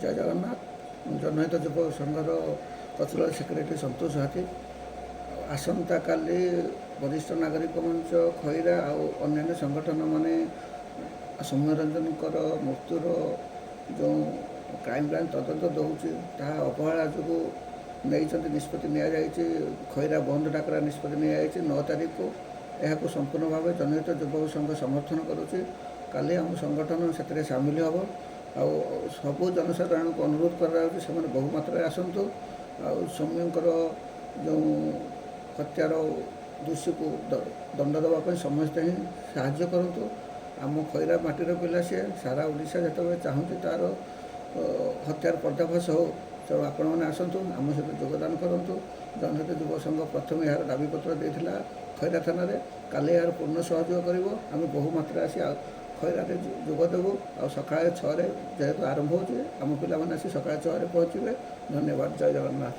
जय जगन्नाथ। जनहित युव संघर प्रचुर सेक्रेटरी संतोष हाथी। आसंता काली वरिष्ठ नागरिक मंच खैरा अन्य संगठन माने सौम्यरंजन मृत्युर जो क्राइम ब्रांच तदंत दौर अवहेला जो नहीं निष्पत्ति नि खैरा बंद डाकरा निष्पत्ति नि 9 तारीख को यह संपूर्ण भाव जनहित युवक संघ समर्थन करुच्ची। काली आम संगठन से सामिल हम आ सबू जनसाधारण को अनुरोध कर बहुमात्रा आसतु सौम्यकर जो हत्यार दोषी को दंड देवाई समस्ते ही साहाय्य करूँ। आम खैरा माटीर पिला सी सारा ओडिशा जो चाहूँगी तार हत्यार पर्दाफाश हो तो आपण मैंने आसतु आम सहित योगदान करूँ। जनहित युव संघ प्रथम यार दाबीपत्र देता खैरा थाना काली यार पूर्ण सहयोग कर बहुमात्रा आसी खैरा जोगदेवु आ सका 6 जेहेतु आरंभ हो आम पाने आसी सका 6 पहुँचे। धन्यवाद। जय जगन्नाथ।